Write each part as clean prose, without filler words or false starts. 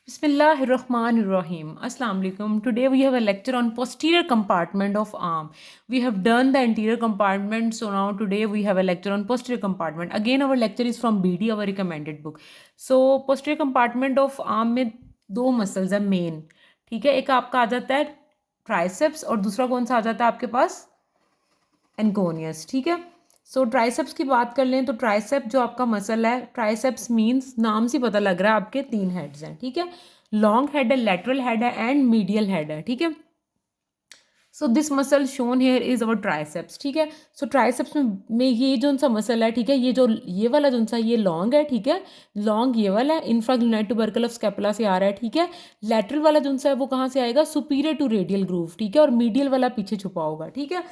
Bismillahirrahmanirrahim. Assalamu alaikum. Today we have a lecture on posterior compartment of arm. We have done the anterior compartment, so now today we have a lecture on posterior compartment. Again, our lecture is from BD, our recommended book. So posterior compartment of arm में दो muscles है main, ठीक है. एक आपका आ जाता है triceps और दूसरा कौन सा आ जाता है आपके पास, एनकोनियस, ठीक है. सो ट्राइसेप्स की बात कर लें तो ट्राइसेप जो आपका मसल है, ट्राइसेप्स मीन्स नाम से पता लग रहा है आपके तीन हेड्स हैं, ठीक है. लॉन्ग हेड है, लेटरल हेड है एंड मीडियल हेड है, ठीक है. So this muscle shown here is our triceps, ठीक है. सो ट्राइसेप्स में ये जो सा मसल है, ठीक है, ये वाला जो सा ये लॉन्ग है, ठीक है. लॉन्ग ये वाला है, इंफ्राग्लूनाइड ट्यूबरकल ऑफ स्कैपुला से आ रहा है, ठीक है. लेटरल वाला जो सा है वो कहाँ से आएगा, सुपीरियर टू रेडियल ग्रूव, ठीक है. और मीडियल वाला पीछे छुपा होगा, ठीक है.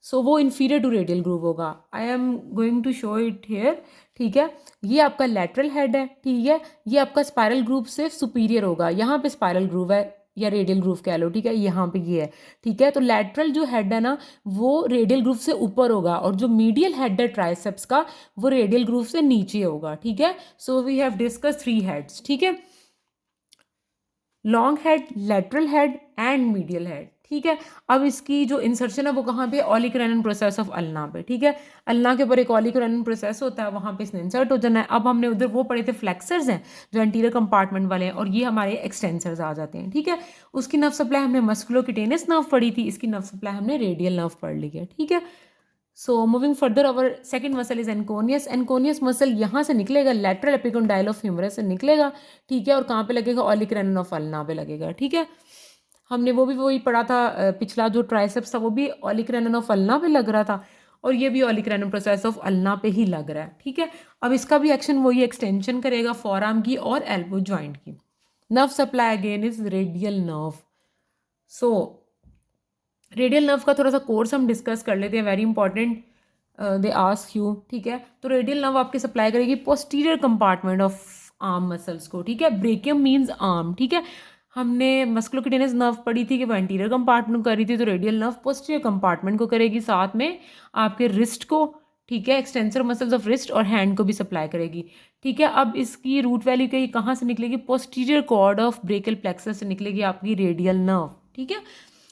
सो वो इन्फीरियर टू रेडियल ग्रूव होगा. I am going to show it here, ठीक है. ये आपका लेटरल हेड है, ठीक है. ये आपका स्पायरल ग्रूव से सुपीरियर होगा, यहाँ पे स्पायरल ग्रूव है या रेडियल ग्रूव कह लो, ठीक है. यहाँ पे ये है, ठीक है. तो लेटरल जो हेड है ना वो रेडियल ग्रूव से ऊपर होगा और जो मीडियल हेड है ट्राइसेप्स का वो रेडियल ग्रूव से नीचे होगा, ठीक है. So we have discuss 3 heads, ठीक है. Long head, lateral head and medial head, ठीक है. अब इसकी जो इंसर्शन है वो कहाँ पे, ऑलिक-रेनन प्रोसेस ऑफ अल्ना पे, ठीक है. अल्ना के ऊपर एक ऑलिक-रेनन प्रोसेस होता है, वहाँ पे इसने इंसर्ट हो जाना है. अब हमने उधर वो पढ़े थे फ्लेक्सर्स हैं जो एंटीरियर कंपार्टमेंट वाले हैं और ये हमारे एक्सटेंसर्स आ जाते हैं, ठीक है. उसकी नर्व सप्लाई हमने मस्कुलोक्यूटेनियस नर्व पढ़ी थी, इसकी नर्व सप्लाई हमने रेडियल नर्व पढ़ ली है, ठीक है. So moving further our second muscle is anconeus. Anconeus muscle यहाँ से निकलेगा, लेटरल एपिकोंडाइल ऑफ ह्यूमरस से निकलेगा, ठीक है. और कहाँ पे लगेगा, ऑलिक-रेनन ऑफ अल्ना पे लगेगा, ठीक है. हमने वो भी वही पढ़ा था, पिछला जो ट्राइसेप्स था वो भी ऑलिक-रेनन ऑफ अल्ना पे लग रहा था और ये भी ऑलिक-रेनन प्रोसेस ऑफ अल्ना पे ही लग रहा है, ठीक है. अब इसका भी एक्शन वही एक्सटेंशन करेगा फॉरआर्म की और एल्बो जॉइंट की. Nerve supply again is radial nerve. So radial nerve का थोड़ा सा कोर्स हम डिस्कस कर लेते हैं, very important they ask you, ठीक है. तो रेडियल नर्व आपकी सप्लाई करेगी posterior compartment of arm muscles को, ठीक है. ब्रेकियम मीन्स आर्म, ठीक है. हमने मस्कुलोक्यूटेनियस नर्व पढ़ी थी कि वो एंटीरियर कंपार्टमेंट को कर रही थी, तो रेडियल नर्व पोस्टीरियर कंपार्टमेंट को करेगी, साथ में आपके रिस्ट को, ठीक है, एक्सटेंसर मसल्स ऑफ रिस्ट और हैंड को भी सप्लाई करेगी, ठीक है. अब इसकी रूट वैल्यू कहीं कहाँ से निकलेगी, posterior cord of brachial plexus से निकलेगी आपकी रेडियल नर्व, ठीक है.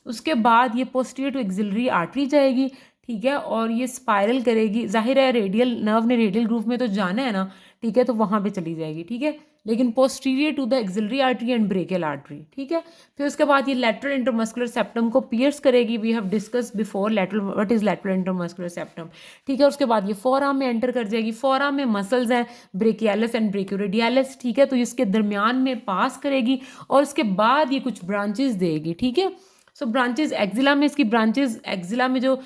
उसके बाद ये पोस्टीरियर टू एक्सिलरी आर्टरी जाएगी, ठीक है. और ये स्पाइरल करेगी, जाहिर है रेडियल नर्व ने रेडियल ग्रूव में तो जाना है ना, ठीक है, तो वहाँ पे चली जाएगी, ठीक है. लेकिन posterior to the axillary artery and brachial artery, ठीक है. फिर उसके बाद ये लेटरल इंटरमस्कुलर सेप्टम को पियर्स करेगी. We have discuss before lateral what is lateral intermuscular septum, ठीक है. उसके बाद ये फोरआर्म में एंटर कर जाएगी. फोरआर्म में मसल्स हैं ब्रेकियालिस एंड ब्रेकियोरेडियालिस, ठीक है. तो इसके दरमियान में पास करेगी और उसके बाद ये कुछ ब्रांचेस देगी, ठीक है. सो ब्रांचेस एक्जिला में, इसकी ब्रांचेस एक्जिला में जो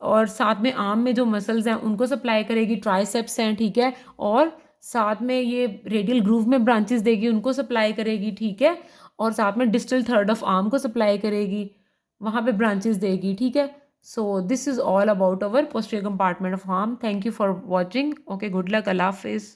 और साथ में आर्म में जो मसल्स हैं उनको सप्लाई करेगी, ट्राइसेप्स हैं, ठीक है. और साथ में ये रेडियल ग्रूव में ब्रांचेस देगी, उनको सप्लाई करेगी, ठीक है. और साथ में डिस्टल थर्ड ऑफ आर्म को सप्लाई करेगी, वहाँ पे ब्रांचेस देगी, ठीक है. So this is all about our posterior compartment of arm. Thank you for watching. Okay, good luck, Allah हाफिज़.